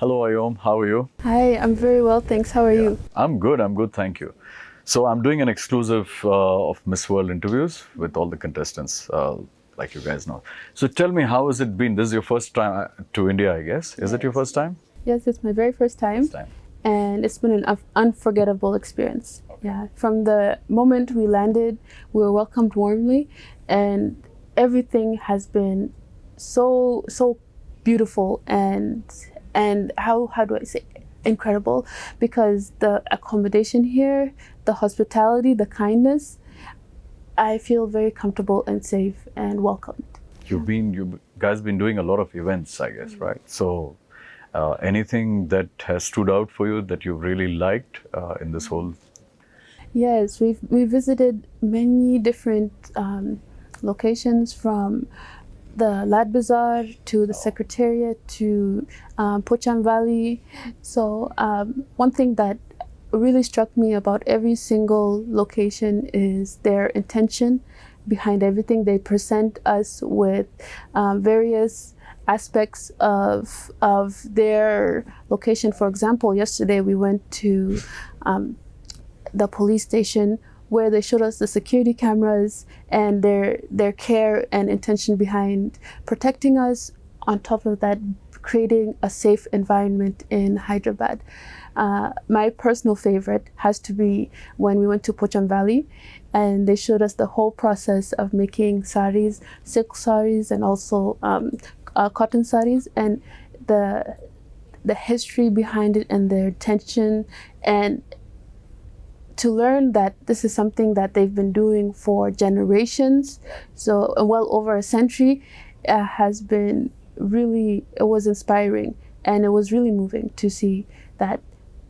Hello, Ayom. How are you? Hi, I'm very well, thanks. How are you? I'm good, thank you. So I'm doing an exclusive of Miss World interviews with all the contestants, like you guys know. So tell me, how has it been? This is your first time to India, I guess. Is it your first time? Yes, it's my very first time. And it's been an unforgettable experience. Okay. Yeah, from the moment we landed, we were welcomed warmly, and everything has been so beautiful and how do I say, incredible, because the accommodation here, the hospitality, the kindness, I feel very comfortable and safe and welcomed. You guys been doing a lot of events, I guess, right? So anything that has stood out for you that you've really liked in this whole? Yes, we visited many different locations, from the Lad Bazaar to the Secretariat to Pocham Valley. So one thing that really struck me about every single location is their intention behind everything. They present us with various aspects of their location. For example, yesterday we went to the police station, where they showed us the security cameras and their care and intention behind protecting us. On top of that, creating a safe environment in Hyderabad. My personal favorite has to be when we went to Pocham Valley, and they showed us the whole process of making saris, silk saris, and also cotton saris, and the history behind it and their intention, and to learn that this is something that they've been doing for generations, so well over a century, has been really, it was inspiring, and it was really moving to see that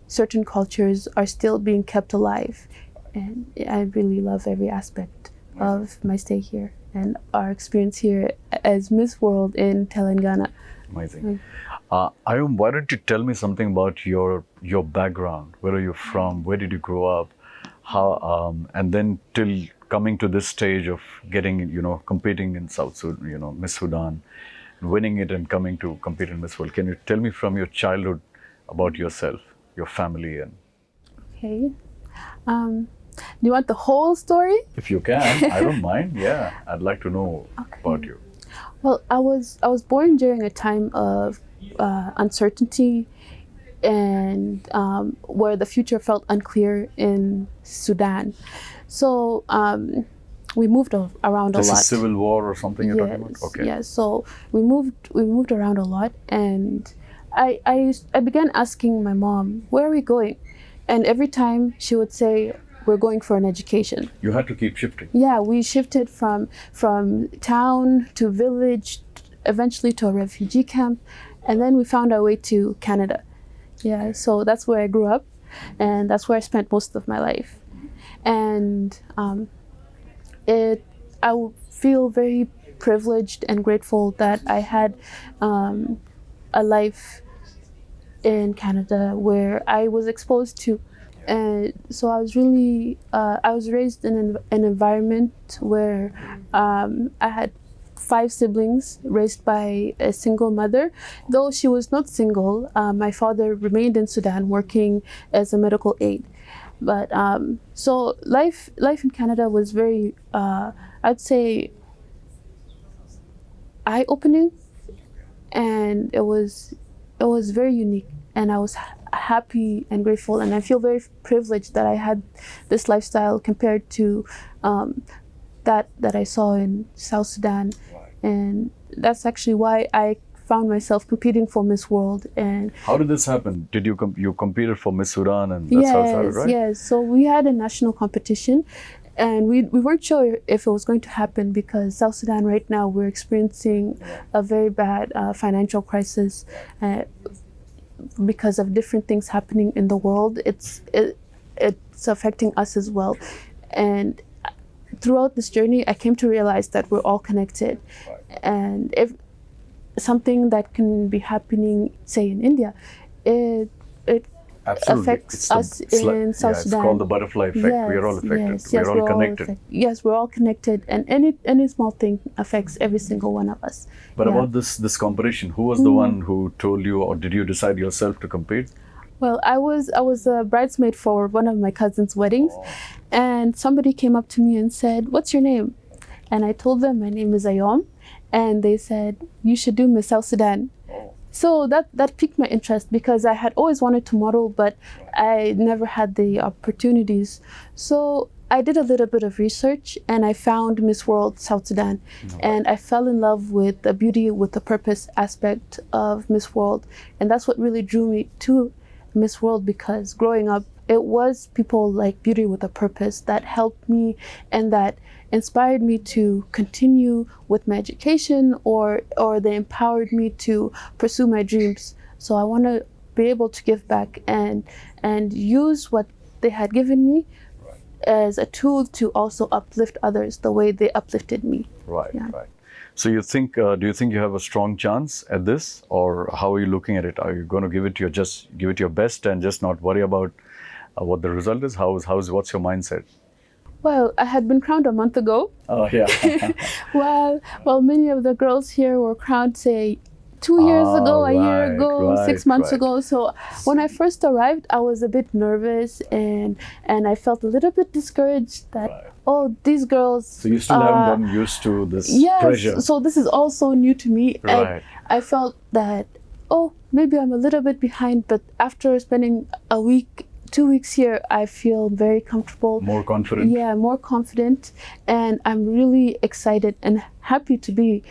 certain cultures are still being kept alive. And I really love every aspect of my stay here and our experience here as Miss World in Telangana. Amazing. Ayom, why don't you tell me something about your background? Where are you from? Where did you grow up? How and then till coming to this stage of getting, competing in South Sudan, Miss Sudan, winning it and coming to compete in Miss World. Can you tell me from your childhood about yourself, your family, and? Okay. Do you want the whole story? If you can, I don't mind. Yeah, I'd like to know about you. Well, I was born during a time of uncertainty, and where the future felt unclear in Sudan. So we moved around a lot. This is civil war or something you're talking about? Okay. Yeah, so we moved around a lot, and I began asking my mom, where are we going? And every time she would say, we're going for an education. You had to keep shifting. Yeah, we shifted from town to village, eventually to a refugee camp, and then we found our way to Canada. Yeah, so that's where I grew up, and that's where I spent most of my life. And I feel very privileged and grateful that I had a life in Canada where I was exposed to. And so I was really, I was raised in an environment where I had 5 siblings raised by a single mother. Though she was not single, my father remained in Sudan working as a medical aide. But so life in Canada was very, I'd say, eye-opening, and it was very unique, and I was happy and grateful, and I feel very privileged that I had this lifestyle compared to that I saw in South Sudan. And that's actually why I found myself competing for Miss World. And how did this happen? Did you you competed for Miss Sudan, and that's how it started, right? Yes. So we had a national competition, and we weren't sure if it was going to happen, because South Sudan right now, we're experiencing a very bad financial crisis because of different things happening in the world. It's affecting us as well. And throughout this journey, I came to realize that we're all connected. And if something that can be happening, say in India, it Absolutely. affects us in South Sudan. It's called the butterfly effect. We are all affected. Yes, we are all connected. Yes, we're all connected, and any small thing affects every single one of us. But about this competition, who was the one who told you, or did you decide yourself to compete? Well, I was a bridesmaid for one of my cousin's weddings, and somebody came up to me and said, "What's your name?" And I told them my name is Ayom, and they said, "You should do Miss South Sudan." So that piqued my interest because I had always wanted to model, but I never had the opportunities. So I did a little bit of research and I found Miss World South Sudan. And I fell in love with the beauty with the purpose aspect of Miss World. And that's what really drew me to Miss World, because growing up, it was people like Beauty with a Purpose that helped me and that inspired me to continue with my education, or they empowered me to pursue my dreams. So I want to be able to give back and use what they had given me as a tool to also uplift others the way they uplifted me. Right. So you think, do you think you have a strong chance at this, or how are you looking at it? Are you going to give it your best and just not worry about what the result is? What's your mindset? Well, I had been crowned a month ago. Oh, yeah. While many of the girls here were crowned, say, 2 years ago, a year ago, 6 months ago. So when I first arrived, I was a bit nervous and I felt a little bit discouraged that, oh, these girls... So you still haven't gotten used to this pressure. So this is all so new to me. Right. And I felt that, oh, maybe I'm a little bit behind, but after spending a week, 2 weeks here, I feel very comfortable. More confident? Yeah, more confident. And I'm really excited and happy to be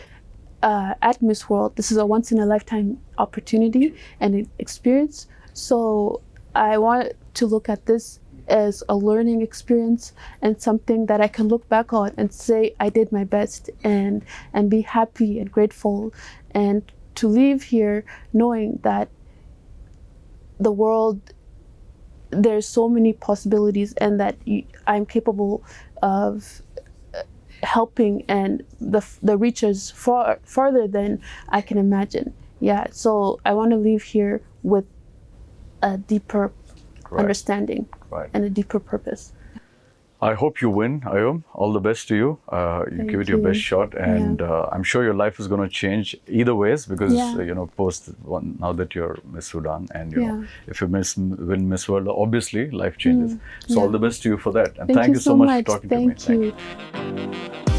at Miss World. This is a once-in-a-lifetime opportunity and an experience. So I want to look at this as a learning experience and something that I can look back on and say I did my best and be happy and grateful, and to leave here knowing that the world, there's so many possibilities and that I'm capable of helping, and the reach is farther than I can imagine. Yeah, so I want to leave here with a deeper understanding and a deeper purpose. I hope you win, Ayom. All the best to you. You give it your best shot, and I'm sure your life is going to change either ways, because now that you're Miss Sudan, and you know, if you win Miss World, obviously life changes. So all the best to you for that, and thank you so much for talking to me. Thank you.